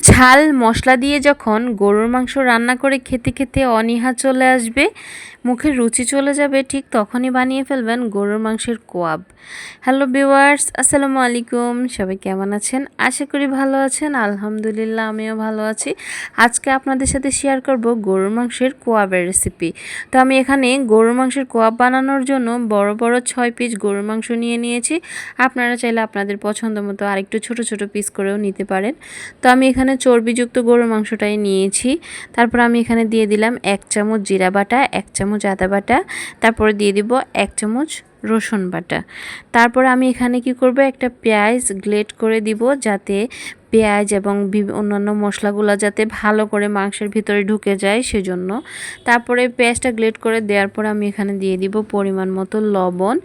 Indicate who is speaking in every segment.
Speaker 1: ঝাল মশলা দিয়ে যখন গরুর মাংস রান্না করে খেতে খেতে অনীহা চলে আসবে, মুখের রুচি চলে যাবে, ঠিক তখনই বানিয়ে ফেলবেন গরুর মাংসের কোয়াব। হ্যালো ভিউয়ার্স, আসসালামু আলাইকুম। সবাই কেমন আছেন? আশা করি ভালো আছেন। আলহামদুলিল্লাহ, আমিও ভালো আছি। আজকে আপনাদের সাথে শেয়ার করব গরুর মাংসের কোয়াবের রেসিপি। তো আমি এখানে গরুর মাংসের কোয়াব বানানোর জন্য বড় বড় 6 পিস গরুর মাংস নিয়ে নিয়েছি। আপনারা চাইলে আপনাদের পছন্দ মতো আরেকটু ছোট ছোট পিস করেও নিতে পারেন। তো আমি এখানে চর্বিযুক্ত গরুর মাংসটাই নিয়েছি। তারপর আমি এখানে দিয়ে দিলাম 1 চামচ জিরা বাটা, 1 চামচ আদা বাটা, তারপরে দিয়ে দিব 1 চামচ রসুন বাটা। তারপর আমি এখানে কি করব, একটা পেঁয়াজ গ্রেট করে দিব, যাতে পেঁয়াজ এবং অন্যান্য মশলাগুলো যাতে ভালো করে মাংসের ভিতরে ঢুকে যায় সেজন্য। তারপরে পেঁয়াজটা গ্রেট করে দেওয়ার পর আমি এখানে দিয়ে দিব পরিমাণ মতো লবণ।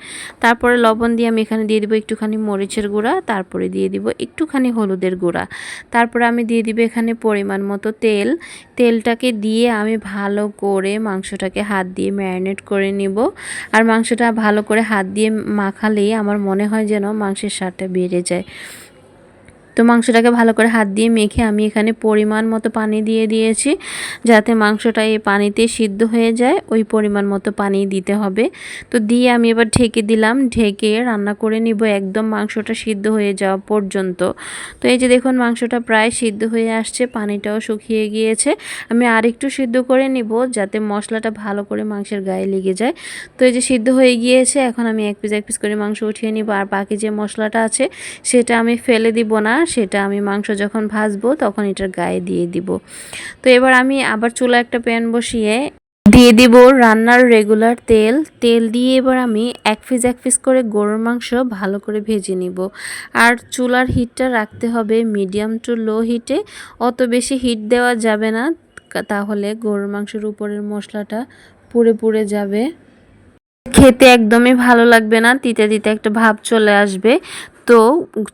Speaker 1: তারপরে লবণ দিয়ে আমি এখানে দিয়ে দিব একটুখানি মরিচের গুঁড়া, তারপরে দিয়ে দিব একটুখানি হলুদের গুঁড়া। তারপরে আমি দিয়ে দিব এখানে পরিমাণ মতো তেল। তেলটাকে দিয়ে আমি ভালো করে মাংসটাকে হাত দিয়ে ম্যারিনেট করে নিব। আর মাংসটা ভালো করে হাত দিয়ে মাখালেই আমার মনে হয় যেন মাংসের স্বাদটা বেড়ে যায়। তো মাংসটাকে ভালো করে হাত দিয়ে মেখে আমি এখানে পরিমাণ মতো পানি দিয়ে দিয়েছি, যাতে মাংসটা এই পানিতে সিদ্ধ হয়ে যায়। ওই পরিমাণ মতো পানি দিতে হবে। তো দিয়ে আমি এবার ঢেকে দিলাম, ঢেকে রান্না করে নিব একদম মাংসটা সিদ্ধ হয়ে যাওয়া পর্যন্ত। তো এই যে দেখুন, মাংসটা প্রায় সিদ্ধ হয়ে আসছে, পানিটাও শুকিয়ে গিয়েছে। আমি আরেকটু সিদ্ধ করে নিব, যাতে মশলাটা ভালো করে মাংসের গায়ে লেগে যায়। তো এই যে সিদ্ধ হয়ে গিয়েছে, এখন আমি এক পিস করে মাংস উঠিয়ে নিব। আর বাকি যে মশলাটা আছে সেটা আমি ফেলে দিব না, সেটা আমি মাংস যখন ভাজবো তখন এটার গায়ে দিয়ে দিব। তো এবার আমি আবার চুলা একটা প্যান বসিয়ে দিয়ে দিব রান্নার রেগুলার তেল। তেল দিয়ে এবার আমি এক পিস করে গরুর মাংস ভালো করে ভেজে নিব। আর চুলার হিটটা রাখতে হবে মিডিয়াম টু লো হিটে। অত বেশি হিট দেওয়া যাবে না, তাহলে গরুর মাংসের উপরের মশলাটা পুড়ে পুড়ে যাবে, খেতে একদমই ভালো লাগবে না, তিতে তিতে একটা ভাব চলে আসবে। তো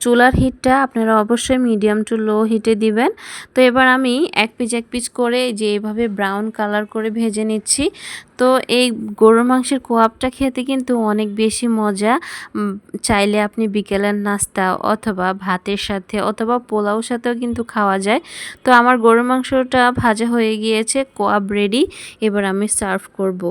Speaker 1: চুলার হিটটা আপনারা অবশ্যই মিডিয়াম টু লো হিটে দিবেন। তো এবার আমি এক পিস করে যে এভাবে ব্রাউন কালার করে ভেজে নিচ্ছি। তো এই গরুর মাংসের কোয়াবটা খেতে কিন্তু অনেক বেশি মজা। চাইলে আপনি বিকেলের নাস্তা অথবা ভাতের সাথে অথবা পোলাওর সাথেও কিন্তু খাওয়া যায়। তো আমার গরুর মাংসটা ভাজা হয়ে গিয়েছে, কোয়াব রেডি। এবার আমি সার্ভ করব।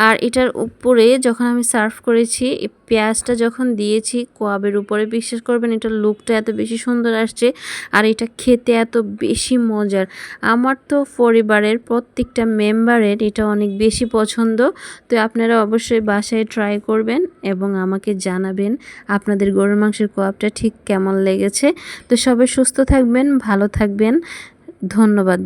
Speaker 1: আর এটার উপরে যখন আমি সার্ভ করেছি, পেঁয়াজটা যখন দিয়েছি কোয়াবের উপরে, বিশ্বাস করবেন এটার লুকটা এত বেশি সুন্দর আসছে আর এটা খেতে এত বেশি মজার। আমার তো পরিবারের প্রত্যেকটা মেম্বারের এটা অনেক বেশি পছন্দ। তো আপনারা অবশ্যই বাসায় ট্রাই করবেন এবং আমাকে জানাবেন আপনাদের গরুর মাংসের কোয়াবটা ঠিক কেমন লেগেছে। তো সবাই সুস্থ থাকবেন, ভালো থাকবেন। ধন্যবাদ।